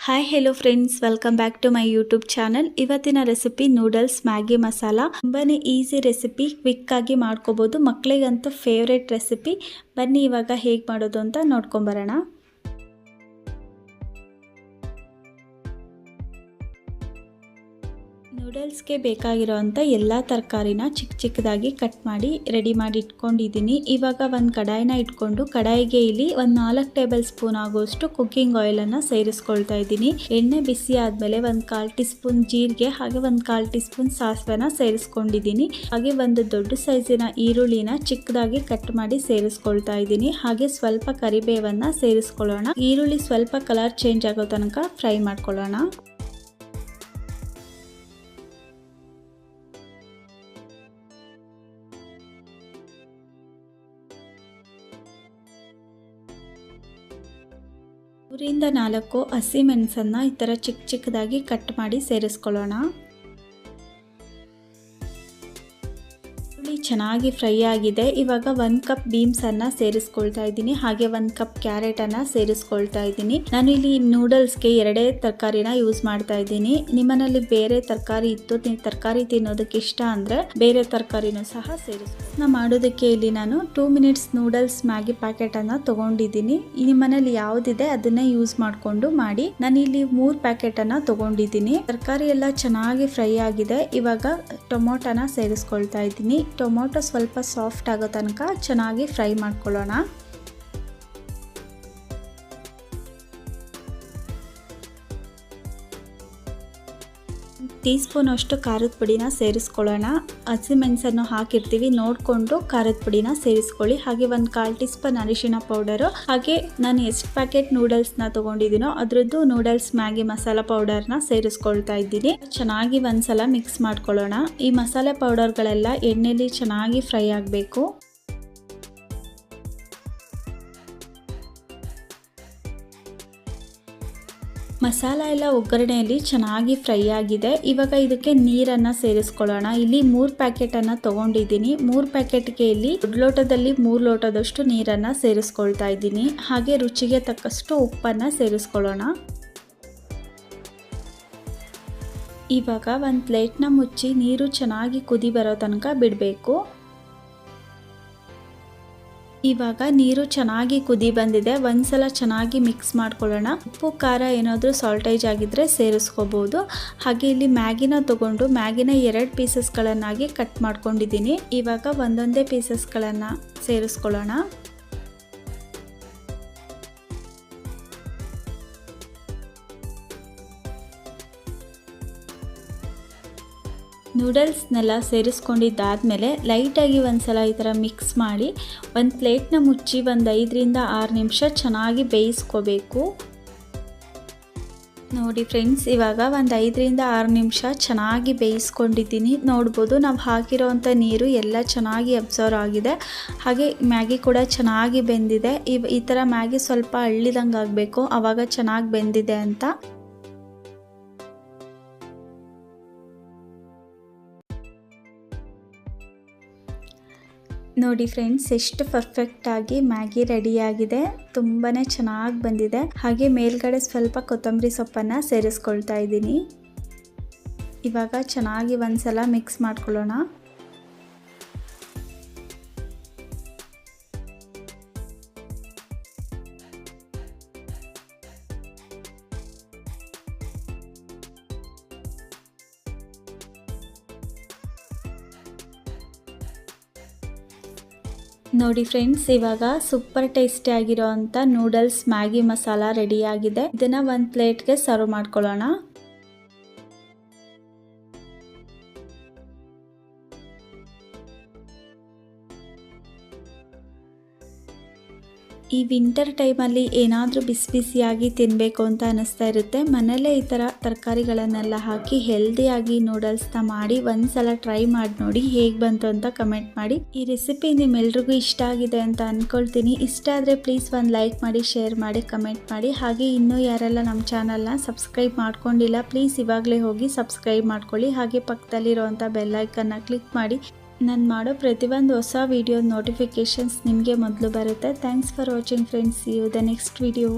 Hi hello friends, welcome back to my YouTube channel. ಇವತ್ತಿನ recipe noodles Maggi masala. ತುಂಬಾ easy recipe, quick ಆಗಿ ಮಾಡ್ಕೋಬೋದು. ಮಕ್ಕಳಿಗಂತೂ ಫೇವ್ರೆಟ್ ರೆಸಿಪಿ. ಬನ್ನಿ ಇವಾಗ ಹೇಗೆ ಮಾಡೋದು ಅಂತ ನೋಡ್ಕೊಂಬರೋಣ. ನೂಡಲ್ಸ್ಗೆ ಬೇಕಾಗಿರೋವಂಥ ಎಲ್ಲ ತರಕಾರಿನ ಚಿಕ್ಕದಾಗಿ ಕಟ್ ಮಾಡಿ ರೆಡಿ ಮಾಡಿ ಇಟ್ಕೊಂಡಿದ್ದೀನಿ. ಇವಾಗ ಒಂದು ಕಡಾಯಿನ ಇಟ್ಕೊಂಡು ಕಡಾಯಿಗೆ ಇಲ್ಲಿ ಒಂದು 4 ಟೇಬಲ್ ಸ್ಪೂನ್ ಆಗುವಷ್ಟು ಕುಕ್ಕಿಂಗ್ ಆಯಿಲನ್ನು ಸೇರಿಸ್ಕೊಳ್ತಾ ಇದ್ದೀನಿ. ಎಣ್ಣೆ ಬಿಸಿ ಆದಮೇಲೆ ಒಂದು 1/4 ಟೀ ಸ್ಪೂನ್ ಜೀರಿಗೆ ಹಾಗೆ ಒಂದು 1/4 ಟೀ ಸ್ಪೂನ್ ಸಾಸಿವೆನ ಸೇರಿಸ್ಕೊಂಡಿದ್ದೀನಿ. ಹಾಗೆ ಒಂದು ದೊಡ್ಡ ಸೈಜಿನ ಈರುಳ್ಳಿನ ಚಿಕ್ಕದಾಗಿ ಕಟ್ ಮಾಡಿ ಸೇರಿಸ್ಕೊಳ್ತಾ ಇದ್ದೀನಿ. ಹಾಗೆ ಸ್ವಲ್ಪ ಕರಿಬೇವನ್ನು ಸೇರಿಸ್ಕೊಳ್ಳೋಣ. ಈರುಳ್ಳಿ ಸ್ವಲ್ಪ ಕಲರ್ ಚೇಂಜ್ ಆಗೋ ತನಕ ಫ್ರೈ ಮಾಡ್ಕೊಳ್ಳೋಣ. ಮೂರಿಂದ 4 ಹಸಿಮೆಣಸನ್ನು ಈ ಥರ ಚಿಕ್ಕದಾಗಿ ಕಟ್ ಮಾಡಿ ಸೇರಿಸ್ಕೊಳ್ಳೋಣ. ಚೆನ್ನಾಗಿ ಫ್ರೈ ಆಗಿದೆ. ಇವಾಗ 1 ಕಪ್ ಬೀನ್ಸನ್ನು ಸೇರಿಸ್ಕೊಳ್ತಾ ಇದ್ದೀನಿ. ಹಾಗೆ 1 ಕಪ್ ಕ್ಯಾರೆಟನ್ನು ಸೇರಿಸ್ಕೊಳ್ತಾ ಇದ್ದೀನಿ. ನಾನು ಇಲ್ಲಿ ನೂಡಲ್ಸ್ಗೆ 2 ತರಕಾರಿನ ಯೂಸ್ ಮಾಡ್ತಾ ಇದ್ದೀನಿ. ನಿಮ್ಮನೇಲಿ ಬೇರೆ ತರಕಾರಿ ಇತ್ತು, ತರಕಾರಿ ತಿನ್ನೋದಕ್ಕೆ ಇಷ್ಟ ಅಂದರೆ ಬೇರೆ ತರಕಾರಿನೂ ಸಹ ಸೇರಿಸ್ಕೊಳ್ಳಿ. ಮಾಡೋದಕ್ಕೆ ಇಲ್ಲಿ ನಾನು 2 ಮಿನಿಟ್ಸ್ ನೂಡಲ್ಸ್ ಮ್ಯಾಗಿ ಪ್ಯಾಕೆಟನ್ನು ತೊಗೊಂಡಿದ್ದೀನಿ. ನಿಮ್ಮನೇಲಿ ಯಾವುದಿದೆ ಅದನ್ನೇ ಯೂಸ್ ಮಾಡಿಕೊಂಡು ಮಾಡಿ. ನಾನು ಇಲ್ಲಿ 3 ಪ್ಯಾಕೆಟನ್ನು ತೊಗೊಂಡಿದ್ದೀನಿ. ತರಕಾರಿ ಎಲ್ಲ ಚೆನ್ನಾಗಿ ಫ್ರೈ ಆಗಿದೆ. ಇವಾಗ ಟೊಮೊಟೊನ ಸೇರಿಸ್ಕೊಳ್ತಾ ಇದ್ದೀನಿ. ಟೊಮೊಟೊ ಸ್ವಲ್ಪ ಸಾಫ್ಟ್ ಆಗೋ ತನಕ ಚೆನ್ನಾಗಿ ಫ್ರೈ ಮಾಡ್ಕೊಳ್ಳೋಣ. ಟೀ ಸ್ಪೂನ್ ಅಷ್ಟು ಖಾರದ ಪುಡಿನ ಸೇರಿಸ್ಕೊಳ್ಳೋಣ. ಹಸಿಮೆಣಸನ್ನು ಹಾಕಿರ್ತೀವಿ, ನೋಡಿಕೊಂಡು ಖಾರದ ಪುಡಿನ ಸೇರಿಸ್ಕೊಳ್ಳಿ. ಹಾಗೆ 1/4 ಟೀ ಸ್ಪೂನ್ ಅರಿಶಿಣ ಪೌಡರು, ಹಾಗೆ ನಾನು ಎಷ್ಟು ಪ್ಯಾಕೆಟ್ ನೂಡಲ್ಸ್ನ ತೊಗೊಂಡಿದ್ದೀನೋ ಅದರದ್ದು ನೂಡಲ್ಸ್ ಮ್ಯಾಗಿ ಮಸಾಲ ಪೌಡರ್ನ ಸೇರಿಸ್ಕೊಳ್ತಾ ಇದ್ದೀನಿ. ಚೆನ್ನಾಗಿ ಒಂದ್ಸಲ ಮಿಕ್ಸ್ ಮಾಡ್ಕೊಳ್ಳೋಣ. ಈ ಮಸಾಲೆ ಪೌಡರ್ಗಳೆಲ್ಲ ಎಣ್ಣೆಲಿ ಚೆನ್ನಾಗಿ ಫ್ರೈ ಆಗಬೇಕು. ಮಸಾಲ ಎಲ್ಲ ಒಗ್ಗರಣೆಯಲ್ಲಿ ಚೆನ್ನಾಗಿ ಫ್ರೈ ಆಗಿದೆ. ಇವಾಗ ಇದಕ್ಕೆ ನೀರನ್ನು ಸೇರಿಸ್ಕೊಳ್ಳೋಣ. ಇಲ್ಲಿ 3 ಪ್ಯಾಕೆಟನ್ನು ತೊಗೊಂಡಿದ್ದೀನಿ. 3 ಪ್ಯಾಕೆಟ್ಗೆ ಇಲ್ಲಿ 1 ಲೋಟದಲ್ಲಿ 3 ಲೋಟದಷ್ಟು ನೀರನ್ನು ಸೇರಿಸ್ಕೊಳ್ತಾ ಇದ್ದೀನಿ. ಹಾಗೆ ರುಚಿಗೆ ತಕ್ಕಷ್ಟು ಉಪ್ಪನ್ನು ಸೇರಿಸ್ಕೊಳ್ಳೋಣ. ಇವಾಗ ಒಂದು ಪ್ಲೇಟ್ನ ಮುಚ್ಚಿ ನೀರು ಚೆನ್ನಾಗಿ ಕುದಿ ಬರೋ ತನಕ ಬಿಡಬೇಕು. ಇವಾಗ ನೀರು ಚೆನ್ನಾಗಿ ಕುದಿ ಬಂದಿದೆ. ಒಂದ್ಸಲ ಚೆನ್ನಾಗಿ ಮಿಕ್ಸ್ ಮಾಡ್ಕೊಳ್ಳೋಣ. ಉಪ್ಪು ಖಾರ ಏನಾದರೂ ಸಾಲ್ಟೇಜ್ ಆಗಿದ್ರೆ ಸೇರಿಸ್ಕೋಬಹುದು. ಹಾಗೆ ಇಲ್ಲಿ ಮ್ಯಾಗಿನ ತಗೊಂಡು ಮ್ಯಾಗಿನ 2 ಪೀಸಸ್ಗಳನ್ನಾಗಿ ಕಟ್ ಮಾಡ್ಕೊಂಡಿದ್ದೀನಿ. ಇವಾಗ ಒಂದೊಂದೇ ಪೀಸಸ್ಗಳನ್ನು ಸೇರಿಸ್ಕೊಳ್ಳೋಣ. ನೂಡಲ್ಸ್ನೆಲ್ಲ ಸೇರಿಸ್ಕೊಂಡಿದ್ದಾದಮೇಲೆ ಲೈಟಾಗಿ ಒಂದ್ಸಲ ಈ ಥರ ಮಿಕ್ಸ್ ಮಾಡಿ ಒಂದು ಪ್ಲೇಟ್ನ ಮುಚ್ಚಿ ಒಂದು 5 ರಿಂದ 6 ನಿಮಿಷ ಚೆನ್ನಾಗಿ ಬೇಯಿಸ್ಕೋಬೇಕು. ನೋಡಿ ಫ್ರೆಂಡ್ಸ್, ಇವಾಗ ಒಂದು 5 ರಿಂದ 6 ನಿಮಿಷ ಚೆನ್ನಾಗಿ ಬೇಯಿಸ್ಕೊಂಡಿದ್ದೀನಿ. ನೋಡ್ಬೋದು, ನಾವು ಹಾಕಿರೋವಂಥ ನೀರು ಎಲ್ಲ ಚೆನ್ನಾಗಿ ಅಬ್ಸರ್ವ್ ಆಗಿದೆ. ಹಾಗೆ ಮ್ಯಾಗಿ ಕೂಡ ಚೆನ್ನಾಗಿ ಬೆಂದಿದೆ. ಈ ಥರ ಮ್ಯಾಗಿ ಸ್ವಲ್ಪ ಅಳ್ಳಿದಂಗೆ ಆಗಬೇಕು, ಆವಾಗ ಚೆನ್ನಾಗಿ ಬೆಂದಿದೆ ಅಂತ. ನೋಡಿ ಫ್ರೆಂಡ್ಸ್, ಎಷ್ಟು ಪರ್ಫೆಕ್ಟಾಗಿ ಮ್ಯಾಗಿ ರೆಡಿಯಾಗಿದೆ. ತುಂಬಾ ಚೆನ್ನಾಗಿ ಬಂದಿದೆ. ಹಾಗೆ ಮೇಲ್ಗಡೆ ಸ್ವಲ್ಪ ಕೊತ್ತಂಬರಿ ಸೊಪ್ಪನ್ನು ಸೇರಿಸ್ಕೊಳ್ತಾ ಇದ್ದೀನಿ. ಇವಾಗ ಚೆನ್ನಾಗಿ ಒಂದ್ಸಲ ಮಿಕ್ಸ್ ಮಾಡ್ಕೊಳ್ಳೋಣ. ನೋಡಿ ಫ್ರೆಂಡ್ಸ್, ಇವಾಗ ಸೂಪರ್ ಟೇಸ್ಟಿ ಆಗಿರೋ ಅಂಥ ನೂಡಲ್ಸ್ ಮ್ಯಾಗಿ ಮಸಾಲ ರೆಡಿಯಾಗಿದೆ. ಇದನ್ನು ಒಂದು ಪ್ಲೇಟ್ಗೆ ಸರ್ವ್ ಮಾಡ್ಕೊಳ್ಳೋಣ. ಈ ವಿಂಟರ್ ಟೈಮಲ್ಲಿ ಏನಾದರೂ ಬಿಸಿ ಬಿಸಿಯಾಗಿ ತಿನ್ನಬೇಕು ಅಂತ ಅನ್ನಿಸ್ತಾ ಇರುತ್ತೆ. ಮನೆಯಲ್ಲೇ ಈ ಥರ ತರಕಾರಿಗಳನ್ನೆಲ್ಲ ಹಾಕಿ ಹೆಲ್ದಿಯಾಗಿ ನೂಡಲ್ಸ್ನ ಮಾಡಿ ಒಂದ್ಸಲ ಟ್ರೈ ಮಾಡಿ ನೋಡಿ, ಹೇಗೆ ಬಂತು ಅಂತ ಕಮೆಂಟ್ ಮಾಡಿ. ಈ ರೆಸಿಪಿ ನಿಮ್ಮೆಲ್ರಿಗೂ ಇಷ್ಟ ಆಗಿದೆ ಅಂತ ಅಂದ್ಕೊಳ್ತೀನಿ. ಇಷ್ಟ ಆದರೆ ಪ್ಲೀಸ್ ಒಂದು ಲೈಕ್ ಮಾಡಿ, ಶೇರ್ ಮಾಡಿ, ಕಮೆಂಟ್ ಮಾಡಿ. ಹಾಗೆ ಇನ್ನೂ ಯಾರೆಲ್ಲ ನಮ್ಮ ಚಾನಲ್ನ ಸಬ್ಸ್ಕ್ರೈಬ್ ಮಾಡ್ಕೊಂಡಿಲ್ಲ ಪ್ಲೀಸ್ ಇವಾಗಲೇ ಹೋಗಿ ಸಬ್ಸ್ಕ್ರೈಬ್ ಮಾಡ್ಕೊಳ್ಳಿ. ಹಾಗೆ ಪಕ್ಕದಲ್ಲಿರುವಂಥ ಬೆಲ್ ಐಕನ್ನ ಕ್ಲಿಕ್ ಮಾಡಿ. ನಾನು ಮಾಡೋ ಪ್ರತಿಯೊಂದು ಹೊಸ ವಿಡಿಯೋ ನೋಟಿಫಿಕೇಷನ್ಸ್ ನಿಮಗೆ ಮೊದಲು ಬರುತ್ತೆ. Thanks for watching friends. See you the next video.